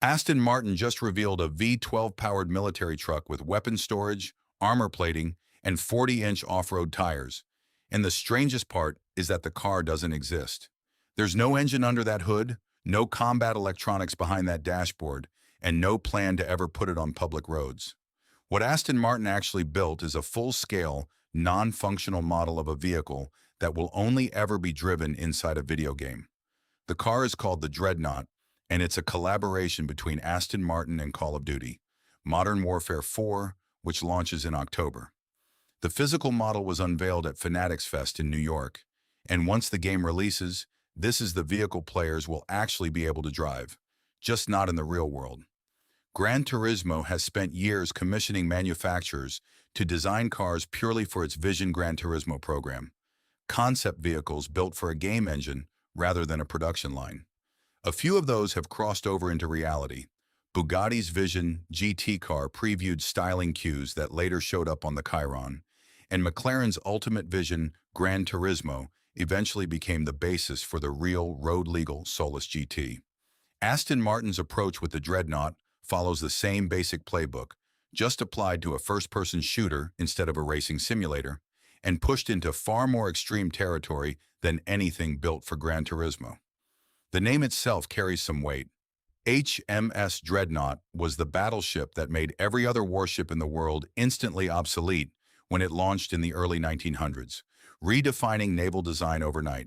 Aston Martin just revealed a V12 powered military truck with weapon storage, armor plating, and 40-inch off-road tires. And the strangest part is that the car doesn't exist. There's no engine under that hood, no combat electronics behind that dashboard, and no plan to ever put it on public roads. What Aston Martin actually built is a full-scale, non-functional model of a vehicle that will only ever be driven inside a video game. The car is called the Dreadnought, and it's a collaboration between Aston Martin and Call of Duty, Modern Warfare 4, which launches in October. The physical model was unveiled at Fanatics Fest in New York, and once the game releases, this is the vehicle players will actually be able to drive, just not in the real world. Gran Turismo has spent years commissioning manufacturers to design cars purely for its Vision Gran Turismo program, concept vehicles built for a game engine rather than a production line. A few of those have crossed over into reality. Bugatti's Vision GT car previewed styling cues that later showed up on the Chiron, and McLaren's Ultimate Vision Gran Turismo eventually became the basis for the real road-legal Solus GT. Aston Martin's approach with the Dreadnought follows the same basic playbook, just applied to a first-person shooter instead of a racing simulator, and pushed into far more extreme territory than anything built for Gran Turismo. The name itself carries some weight. HMS Dreadnought was the battleship that made every other warship in the world instantly obsolete when it launched in the early 1900s, redefining naval design overnight.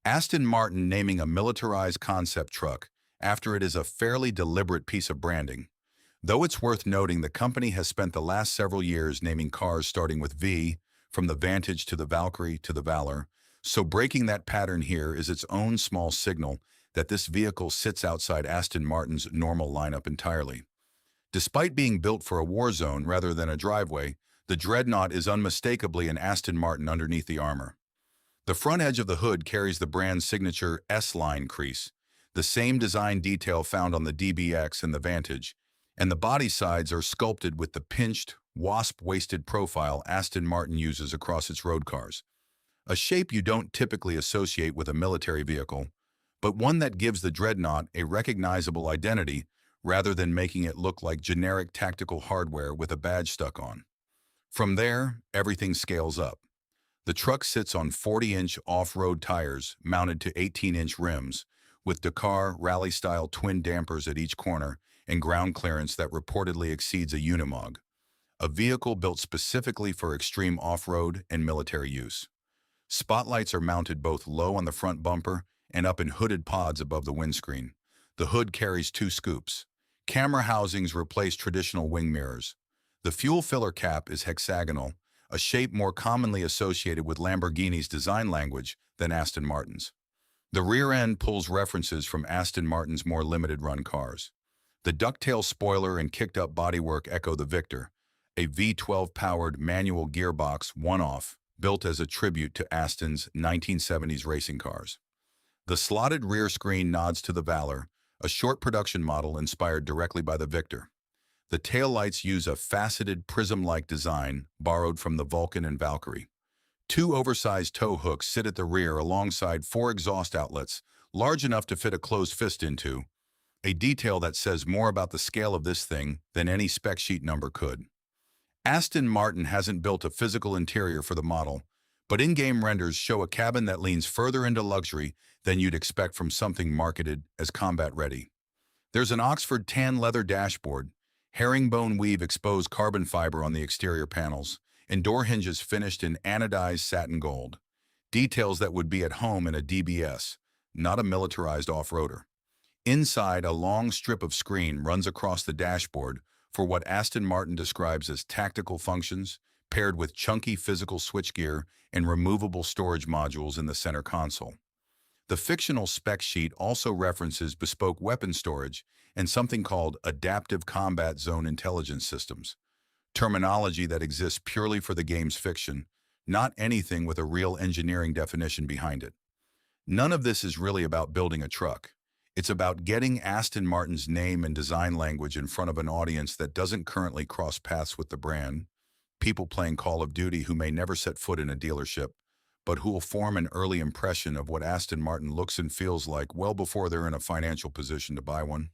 Aston Martin naming a militarized concept truck after it is a fairly deliberate piece of branding. Though it's worth noting the company has spent the last several years naming cars starting with V, from the Vantage to the Valkyrie to the Valor, so breaking that pattern here is its own small signal that this vehicle sits outside Aston Martin's normal lineup entirely. Despite being built for a war zone rather than a driveway, the Dreadnought is unmistakably an Aston Martin underneath the armor. The front edge of the hood carries the brand's signature S-line crease, the same design detail found on the DBX and the Vantage, and the body sides are sculpted with the pinched, wasp-waisted profile Aston Martin uses across its road cars. A shape you don't typically associate with a military vehicle, but one that gives the Dreadnought a recognizable identity rather than making it look like generic tactical hardware with a badge stuck on. From there, everything scales up. The truck sits on 40-inch off-road tires mounted to 18-inch rims, with Dakar rally-style twin dampers at each corner and ground clearance that reportedly exceeds a Unimog, a vehicle built specifically for extreme off-road and military use. Spotlights are mounted both low on the front bumper and up in hooded pods above the windscreen. The hood carries two scoops. Camera housings replace traditional wing mirrors. The fuel filler cap is hexagonal, a shape more commonly associated with Lamborghini's design language than Aston Martin's. The rear end pulls references from Aston Martin's more limited-run cars. The ducktail spoiler and kicked-up bodywork echo the Victor, a V12-powered manual gearbox one-off built as a tribute to Aston's 1970s racing cars. The slotted rear screen nods to the Valor, a short production model inspired directly by the Victor. The taillights use a faceted prism-like design borrowed from the Vulcan and Valkyrie. Two oversized tow hooks sit at the rear alongside four exhaust outlets, large enough to fit a closed fist into, a detail that says more about the scale of this thing than any spec sheet number could. Aston Martin hasn't built a physical interior for the model, but in-game renders show a cabin that leans further into luxury than you'd expect from something marketed as combat-ready. There's an Oxford tan leather dashboard, herringbone weave exposed carbon fiber on the exterior panels, and door hinges finished in anodized satin gold. Details that would be at home in a DBS, not a militarized off-roader. Inside, a long strip of screen runs across the dashboard for what Aston Martin describes as tactical functions, paired with chunky physical switchgear and removable storage modules in the center console. The fictional spec sheet also references bespoke weapon storage and something called Adaptive Combat Zone Intelligence Systems, terminology that exists purely for the game's fiction, not anything with a real engineering definition behind it. None of this is really about building a truck. It's about getting Aston Martin's name and design language in front of an audience that doesn't currently cross paths with the brand, people playing Call of Duty who may never set foot in a dealership, but who will form an early impression of what Aston Martin looks and feels like well before they're in a financial position to buy one.